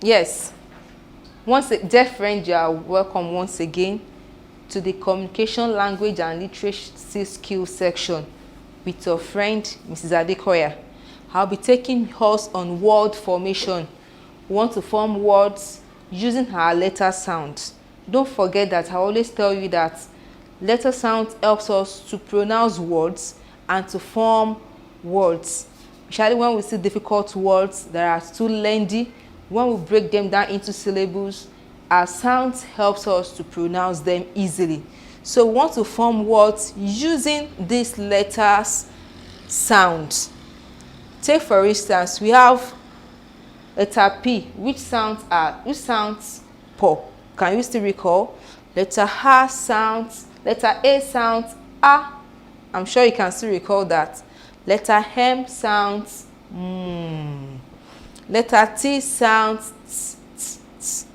Yes. Dear friend, you are welcome once again to the Communication, Language and Literacy Skills section with your friend, Mrs. Adekoya. I'll be taking us on word formation. We want to form words using our letter sounds. Don't forget that I always tell you that letter sound helps us to pronounce words and to form words. Especially when we see difficult words that are too lengthy, when we break them down into syllables, our sounds helps us to pronounce them easily. So we want to form words using these letters sounds. Take for instance, we have letter P, which sounds po. Can you still recall? Letter A sounds A. I'm sure you can still recall that. Letter M sounds Letter T sounds t.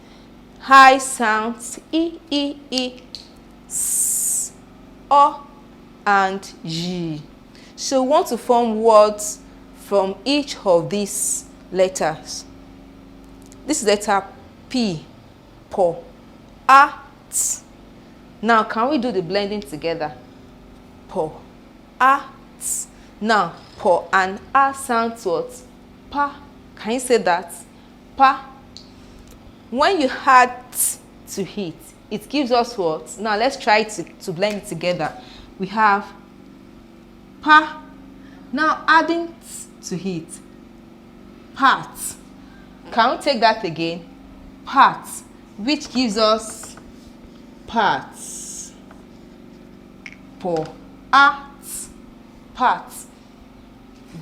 I sounds e. S, o, and y. So we want to form words from each of these letters. This is letter P, po, a, t. Now, can we do the blending together? Po, a, t. Now, po and a sounds what? Pa. Can you say that? Pa. When you add t to it, it gives us what? Now, let's try to blend it together. We have pa. Now, adding t to it, part. Can we take that again? Part, which gives us parts. Po, a, t, part.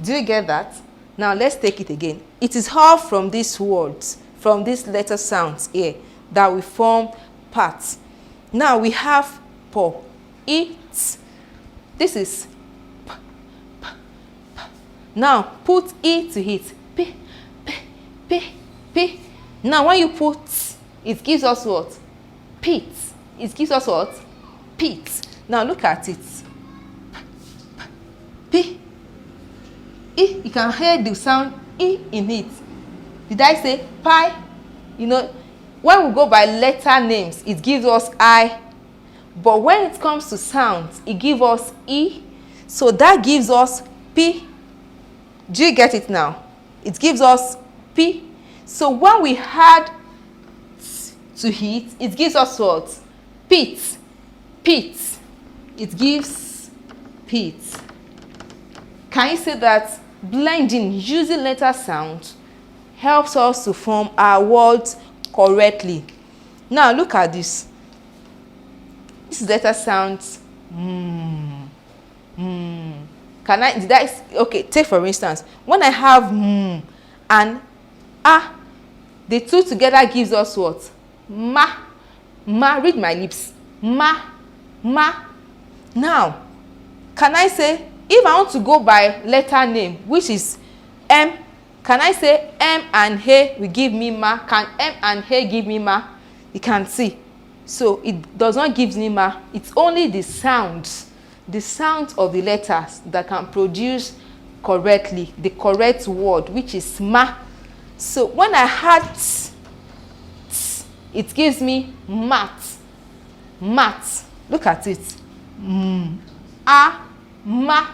Do you get that? Now let's take it again. It is all from these words, from these letter sounds here, that we form parts. Now we have po, it. This is p, p, p. Now put e to it. P, p, p. Now when you put, it gives us what? Pit. It gives us what? Pit. Now look at it. P, p. E, you can hear the sound E in it. Did I say pie? You know, when we go by letter names, it gives us I. But when it comes to sounds, it gives us E. So that gives us P. Do you get it now? It gives us P. So when we add to it, it gives us what? Pit. Pit. It gives pit. Can you say that? Blending using letter sound helps us to form our words correctly. Now look at this. This is letter sounds. Okay, take for instance, when I have and a, the two together gives us what? Ma. Read my lips. Ma. Now, can I say, if I want to go by letter name, which is M, can I say M and H will give me ma? Can M and H give me ma? You can see. So it does not give me ma. It's only the sounds of the letters that can produce correctly the correct word, which is ma. So when I add t, it gives me mat. Look at it. Ma.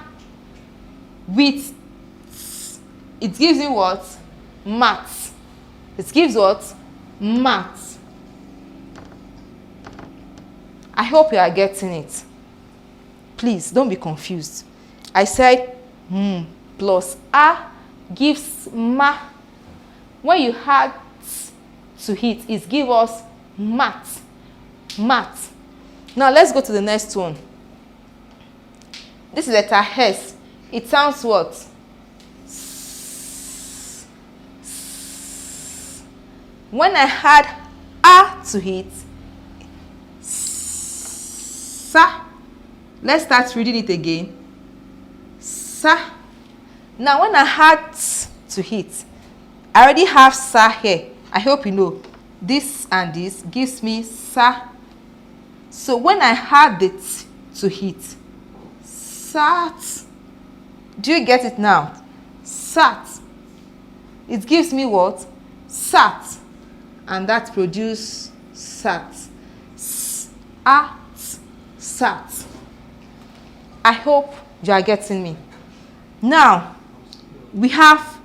With it gives me what? Mat. It gives what? Mat. I hope you are getting it. Please don't be confused. I said plus a gives ma. When you add to it, it gives us mat. Now let's go to the next one. This is letter S. It sounds what? When I add a to it, sa. Let's start reading it again. Sa. Now when I add to it, I already have sa here. I hope you know. This and this gives me sa. So when I add it to it, sat. Do you get it now? Sat. It gives me what? Sat. and that produce sat. At, sat. I hope you are getting me. Now, we have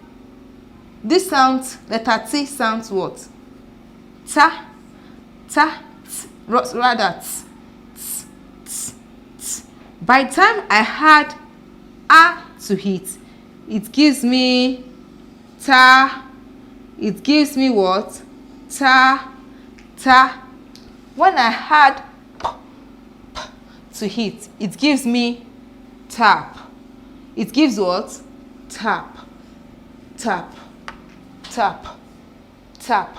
this sound, letter T sounds what? Ta, ta, t, rather t, t, t, t. By the time I had A to hit, it gives me ta, it gives me what? Ta, ta. When I had p, p to hit, it gives me tap. It gives what? Tap, tap, tap, tap.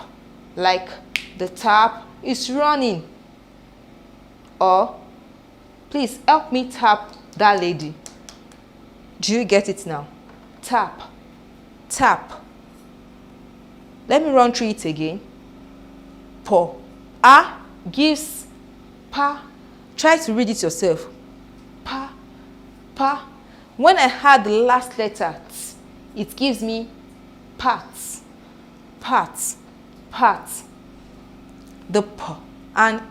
Like the tap is running. Or, please help me tap that lady. Do you get it now? Tap, tap. Let me run through it again. Po. A gives pa. Try to read it yourself. Pa, pa. When I had the last letter t, it gives me pat, pat, pat. The p and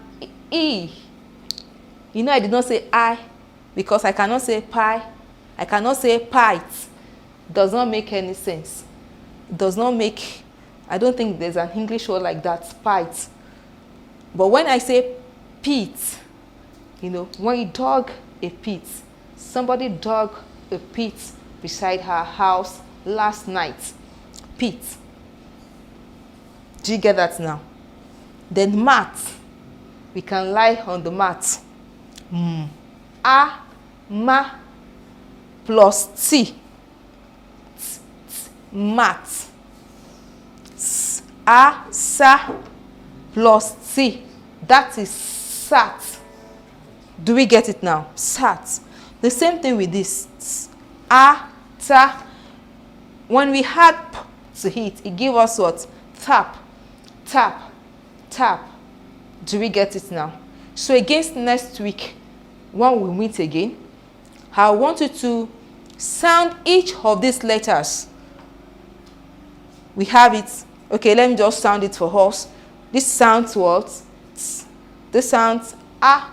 e. You know I did not say I because I cannot say pie. I cannot say pite. Does not make any sense. Does not make, I don't think there's an English word like that, pite. But when I say pit, you know, when you dug a pit, somebody dug a pit beside her house last night. Pit. Do you get that now? Then mat. We can lie on the mat. A, ma, plus t. T, t, mat. S, a, sa, plus t. That is sat. Do we get it now? Sat. The same thing with this. A, ta. When we had p to hit, it gave us what? Tap, tap, tap. Do we get it now? So against next week, when we meet again, I want you to sound each of these letters. We have it. Okay, let me just sound it for us. This sounds what? This sounds a,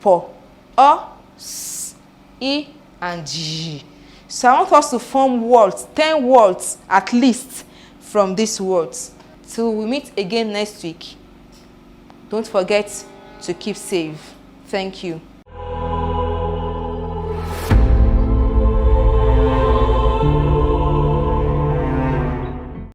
po, o, s, e, and g. So I want us to form words, 10 words at least from these words. Till we meet again next week. Don't forget to keep safe. Thank you.